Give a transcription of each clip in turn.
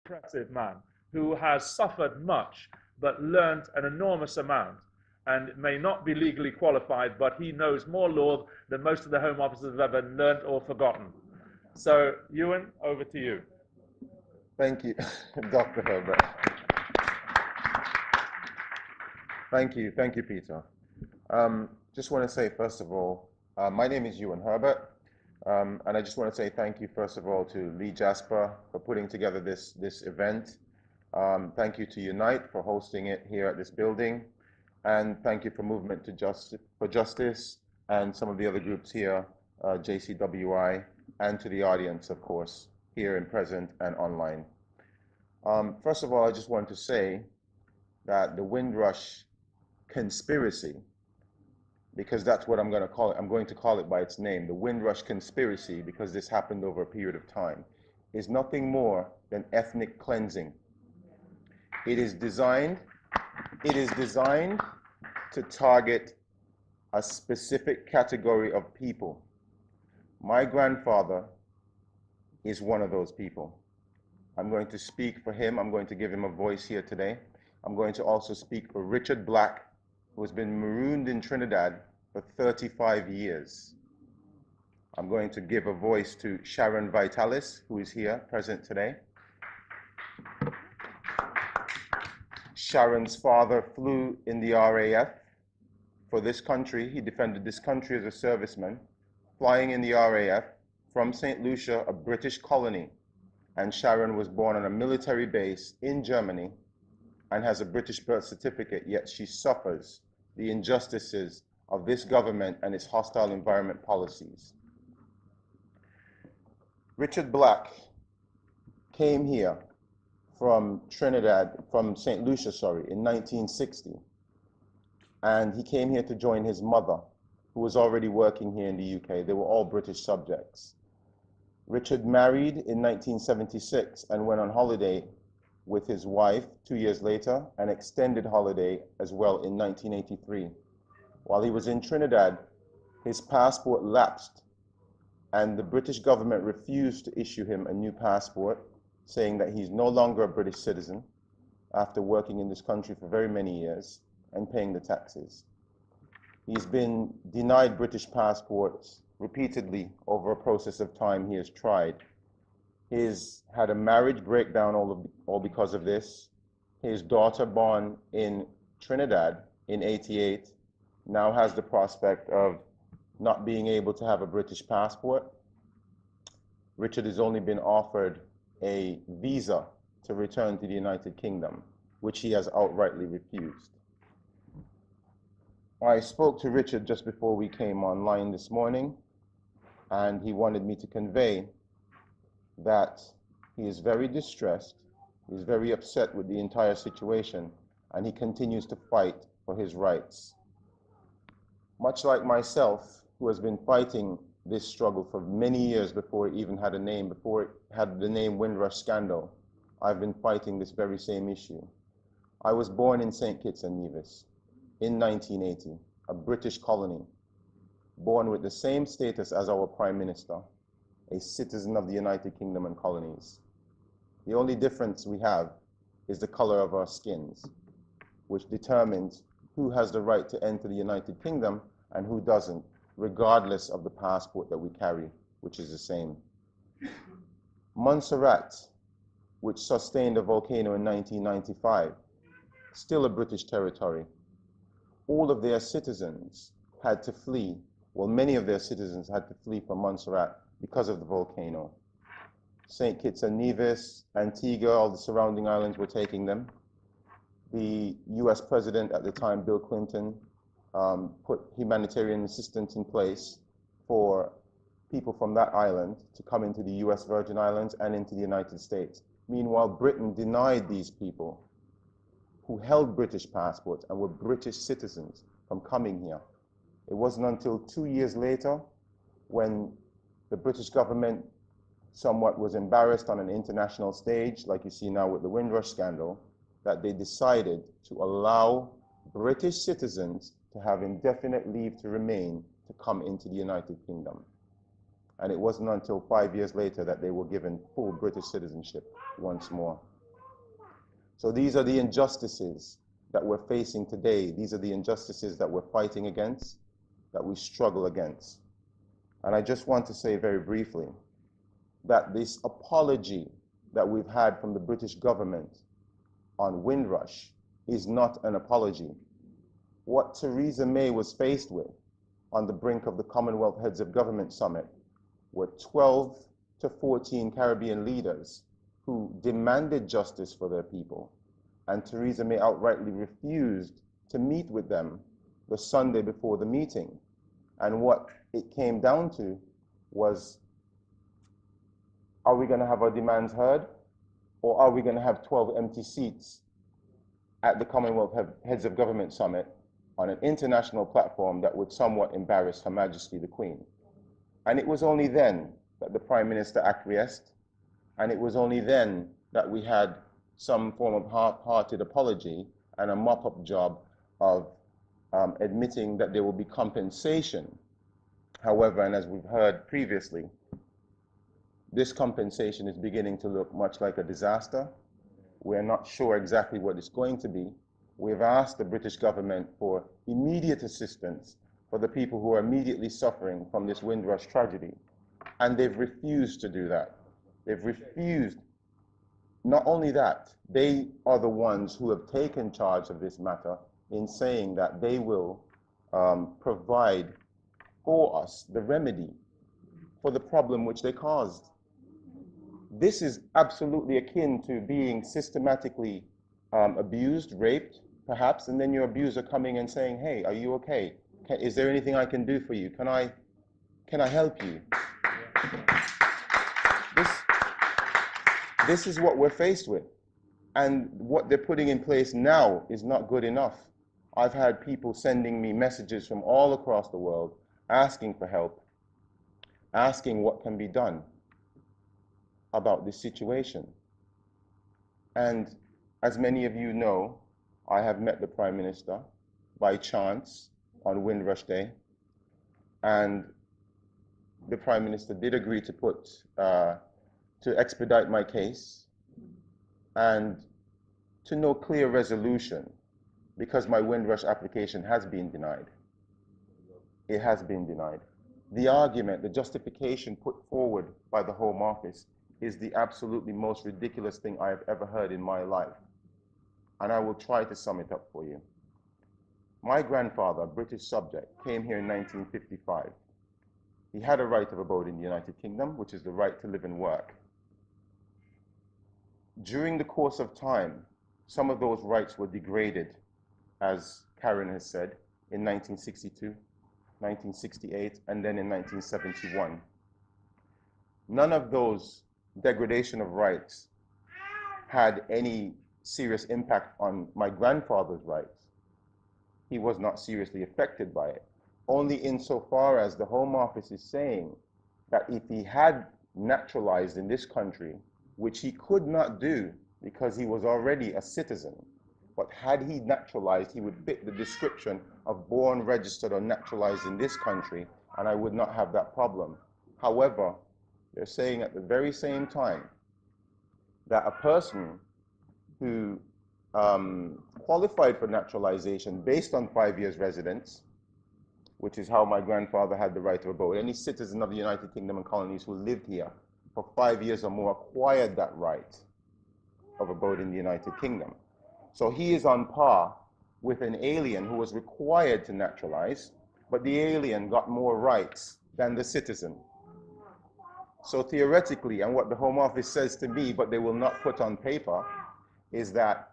impressive man who has suffered much but learned an enormous amount and may not be legally qualified, but he knows more law than most of the Home Officers have ever learned or forgotten. So, Ewen, over to you. Thank you, Dr. Herbert. Thank you, Peter. Just want to say, first of all, my name is Ewen Herbert, and I just want to say thank you, first of all, to Lee Jasper for putting together this event. Thank you to Unite for hosting it here at this building, and thank you for Movement for Justice and some of the other groups here, JCWI, and to the audience, of course, here in present and online. First of all, I just want to say that the Windrush conspiracy, because that's what I'm going to call it. I'm going to call it by its name, the Windrush conspiracy, because this happened over a period of time, is nothing more than ethnic cleansing. It is designed to target a specific category of people. My grandfather is one of those people. I'm going to speak for him. I'm going to give him a voice here today. I'm going to also speak for Richard Black, who has been marooned in Trinidad for 35 years. I'm going to give a voice to Sharon Vitalis, who is here, present today. Sharon's father flew in the RAF for this country. He defended this country as a serviceman, flying in the RAF from St. Lucia, a British colony. And Sharon was born on a military base in Germany and has a British birth certificate, yet she suffers the injustices of this government and its hostile environment policies. Richard Black came here from Trinidad, from St. Lucia, in 1960. And he came here to join his mother, who was already working here in the UK. They were all British subjects. Richard married in 1976 and went on holiday with his wife 2 years later, an extended holiday as well in 1983. While he was in Trinidad, his passport lapsed and the British government refused to issue him a new passport, saying that he's no longer a British citizen after working in this country for very many years and paying the taxes. He's been denied British passports repeatedly over a process of time he has tried. He's had a marriage breakdown all because of this. His daughter, born in Trinidad in '88, now has the prospect of not being able to have a British passport. Richard has only been offered a visa to return to the United Kingdom, which he has outrightly refused. I spoke to Richard just before we came online this morning, and he wanted me to convey that he is very distressed, he's very upset with the entire situation, and he continues to fight for his rights. Much like myself, who has been fighting this struggle for many years before it even had a name, before it had the name Windrush scandal, I've been fighting this very same issue. I was born in St. Kitts and Nevis in 1980, a British colony, born with the same status as our Prime Minister, a citizen of the United Kingdom and colonies. The only difference we have is the color of our skins, which determines who has the right to enter the United Kingdom and who doesn't, regardless of the passport that we carry, which is the same. Montserrat, which sustained a volcano in 1995, still a British territory. All of their citizens had to flee. Well, many of their citizens had to flee from Montserrat because of the volcano. St. Kitts and Nevis, Antigua, all the surrounding islands were taking them. The US president at the time, Bill Clinton, put humanitarian assistance in place for people from that island to come into the US Virgin Islands and into the United States. Meanwhile, Britain denied these people who held British passports and were British citizens from coming here. It wasn't until 2 years later, when the British government somewhat was embarrassed on an international stage, like you see now with the Windrush scandal, that they decided to allow British citizens to have indefinite leave to remain to come into the United Kingdom. And it wasn't until 5 years later that they were given full British citizenship once more. So these are the injustices that we're facing today. These are the injustices that we're fighting against, that we struggle against. And I just want to say very briefly that this apology that we've had from the British government on Windrush is not an apology. What Theresa May was faced with on the brink of the Commonwealth Heads of Government Summit were 12 to 14 Caribbean leaders who demanded justice for their people, and Theresa May outrightly refused to meet with them the Sunday before the meeting. And what it came down to was, are we going to have our demands heard, or are we going to have 12 empty seats at the Commonwealth Heads of Government Summit on an international platform that would somewhat embarrass Her Majesty the Queen? And it was only then that the Prime Minister acquiesced, and it was only then that we had some form of half-hearted apology and a mop-up job of admitting that there will be compensation. However, and as we've heard previously, this compensation is beginning to look much like a disaster. We're not sure exactly what it's going to be. We've asked the British government for immediate assistance for the people who are immediately suffering from this Windrush tragedy, and they've refused to do that. They've refused. Not only that, they are the ones who have taken charge of this matter in saying that they will provide for us the remedy for the problem which they caused. This is absolutely akin to being systematically abused, raped, perhaps, and then your abuser coming and saying, hey, are you okay? Is there anything I can do for you? Can I help you? This is what we're faced with. And what they're putting in place now is not good enough. I've had people sending me messages from all across the world asking for help, asking what can be done about this situation. And as many of you know, I have met the Prime Minister by chance on Windrush Day, and the Prime Minister did agree to expedite my case and to no clear resolution, because my Windrush application has been denied. It has been denied. The argument, the justification put forward by the Home Office is the absolutely most ridiculous thing I have ever heard in my life. And I will try to sum it up for you. My grandfather, a British subject, came here in 1955. He had a right of abode in the United Kingdom, which is the right to live and work. During the course of time, some of those rights were degraded, as Karen has said, in 1962, 1968, and then in 1971. None of those degradation of rights had any serious impact on my grandfather's rights. He was not seriously affected by it. Only insofar as the Home Office is saying that if he had naturalized in this country, which he could not do because he was already a citizen, but had he naturalized, he would fit the description of born, registered, or naturalized in this country, and I would not have that problem. However, they're saying at the very same time that a person who qualified for naturalization based on 5 years residence, which is how my grandfather had the right to abode, any citizen of the United Kingdom and colonies who lived here for 5 years or more acquired that right of abode in the United Kingdom. So he is on par with an alien who was required to naturalize, but the alien got more rights than the citizen. So theoretically, and what the Home Office says to me, but they will not put on paper, is that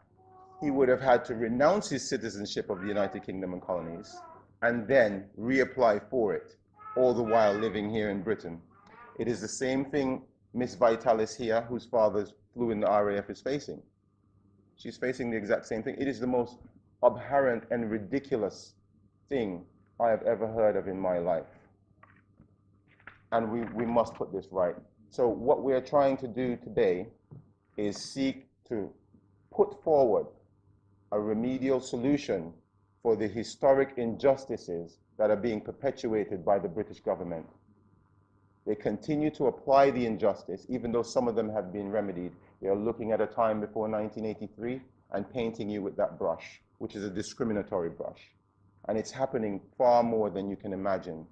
he would have had to renounce his citizenship of the United Kingdom and colonies and then reapply for it, all the while living here in Britain. It is the same thing Miss Vitalis here, whose father flew in the RAF, is facing. She's facing the exact same thing. It is the most abhorrent and ridiculous thing I have ever heard of in my life. And we must put this right. So what we are trying to do today is seek to put forward a remedial solution for the historic injustices that are being perpetuated by the British government. They continue to apply the injustice, even though some of them have been remedied. They are looking at a time before 1983 and painting you with that brush, which is a discriminatory brush. And it's happening far more than you can imagine.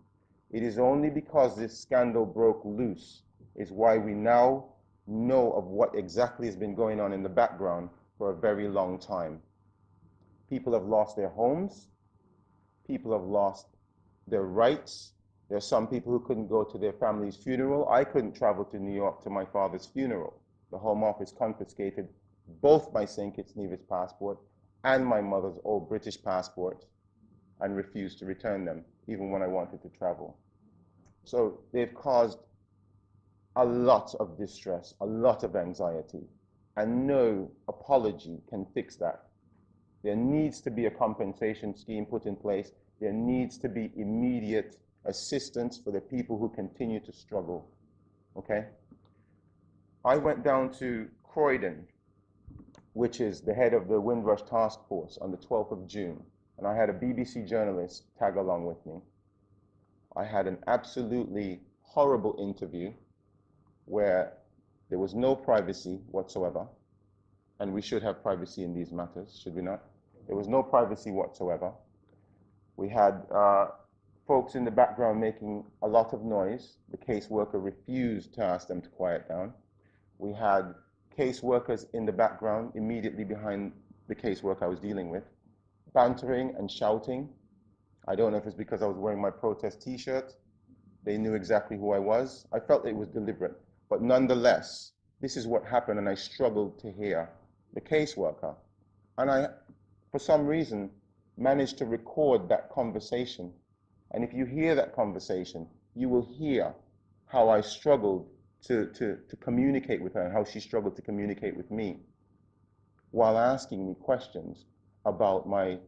It is only because this scandal broke loose is why we now know of what exactly has been going on in the background for a very long time. People have lost their homes. People have lost their rights. There are some people who couldn't go to their family's funeral. I couldn't travel to New York to my father's funeral. The Home Office confiscated both my St. Kitts Nevis passport and my mother's old British passport and refused to return them, even when I wanted to travel. So they've caused a lot of distress, a lot of anxiety, and no apology can fix that. There needs to be a compensation scheme put in place. There needs to be immediate assistance for the people who continue to struggle, okay? I went down to Croydon, which is the head of the Windrush task force, on the 12th of June, and I had a BBC journalist tag along with me. I had an absolutely horrible interview where there was no privacy whatsoever, and we should have privacy in these matters, should we not? There was no privacy whatsoever. We had folks in the background making a lot of noise. The caseworker refused to ask them to quiet down. We had caseworkers in the background immediately behind the casework I was dealing with, bantering and shouting. I don't know if it's because I was wearing my protest t-shirt. They knew exactly who I was. I felt it was deliberate. But nonetheless, this is what happened, and I struggled to hear the caseworker. And I, for some reason, managed to record that conversation. And if you hear that conversation, you will hear how I struggled to communicate with her and how she struggled to communicate with me while asking me questions about my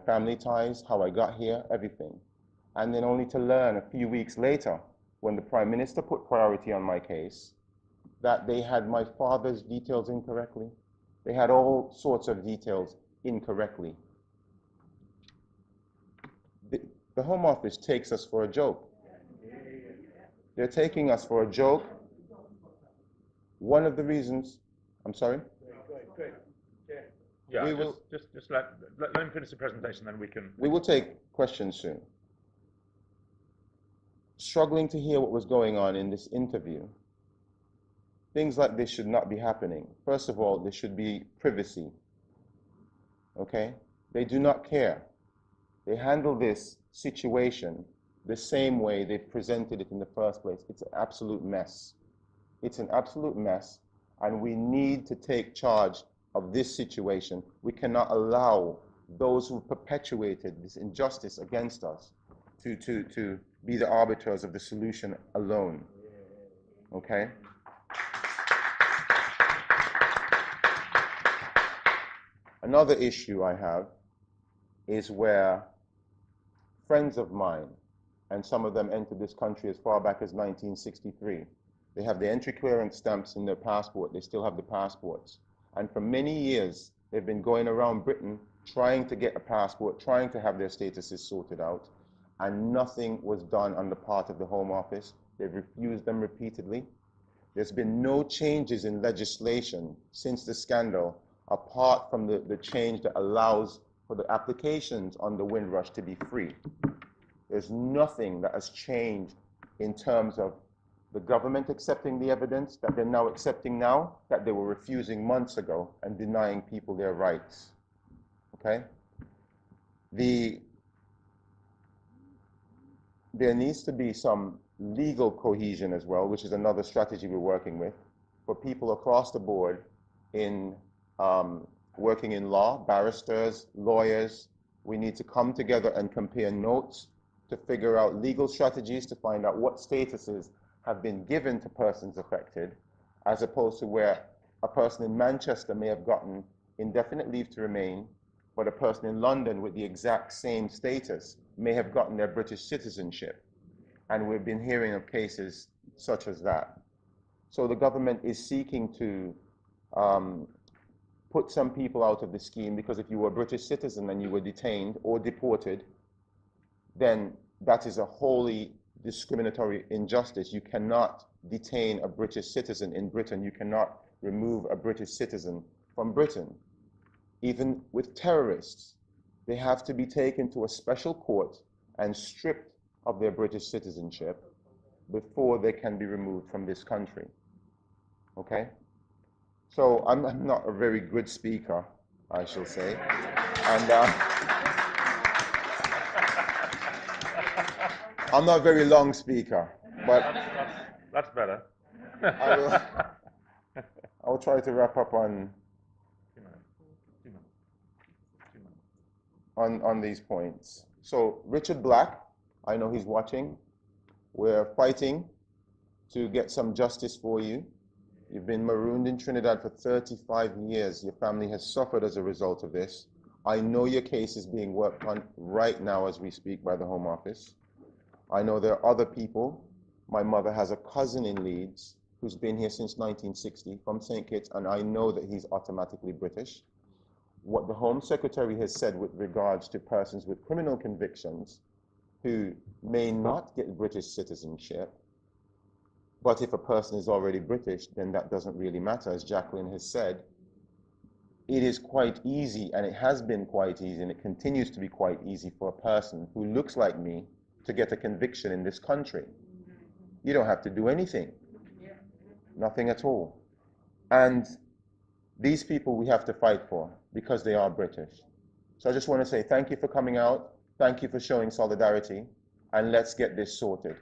family ties, how I got here, everything. And then only to learn a few weeks later, when the Prime Minister put priority on my case, that they had my father's details incorrectly. They had all sorts of details incorrectly. The Home Office takes us for a joke. They're taking us for a joke. One of the reasons, I'm sorry? Yeah, just let him finish the presentation, then we can... We will take questions soon. Struggling to hear what was going on in this interview. Things like this should not be happening. First of all, there should be privacy, okay? They do not care. They handle this situation the same way they presented it in the first place. It's an absolute mess. It's an absolute mess, and we need to take charge of this situation. We cannot allow those who perpetuated this injustice against us to be the arbiters of the solution alone, okay? Another issue I have is where friends of mine, and some of them entered this country as far back as 1963, they have the entry clearance stamps in their passport. They still have the passports. And for many years, they've been going around Britain trying to get a passport, trying to have their statuses sorted out, and nothing was done on the part of the Home Office. They've refused them repeatedly. There's been no changes in legislation since the scandal, apart from the change that allows for the applications on the Windrush to be free. There's nothing that has changed in terms of the government accepting the evidence that they're now accepting now, that they were refusing months ago and denying people their rights, okay? There needs to be some legal cohesion as well, which is another strategy we're working with, for people across the board in working in law, barristers, lawyers. We need to come together and compare notes to figure out legal strategies to find out what statuses have been given to persons affected, as opposed to where a person in Manchester may have gotten indefinite leave to remain, but a person in London with the exact same status may have gotten their British citizenship. And we've been hearing of cases such as that. So the government is seeking to put some people out of the scheme, because if you were a British citizen and you were detained or deported, then that is a wholly discriminatory injustice. You cannot detain a British citizen in Britain. You cannot remove a British citizen from Britain. Even with terrorists, they have to be taken to a special court and stripped of their British citizenship before they can be removed from this country. Okay? So I'm not a very good speaker, I shall say. And I'm not a very long speaker, but that's better. I will try to wrap up on these points. So Richard Black, I know he's watching. We're fighting to get some justice for you. You've been marooned in Trinidad for 35 years. Your family has suffered as a result of this. I know your case is being worked on right now as we speak by the Home Office. I know there are other people. My mother has a cousin in Leeds who's been here since 1960 from St. Kitts, and I know that he's automatically British. What the Home Secretary has said with regards to persons with criminal convictions who may not get British citizenship, but if a person is already British, then that doesn't really matter. As Jacqueline has said, it is quite easy, and it has been quite easy, and it continues to be quite easy for a person who looks like me to get a conviction in this country. You don't have to do anything. Nothing at all. And these people we have to fight for because they are British. So I just want to say thank you for coming out. Thank you for showing solidarity. And let's get this sorted.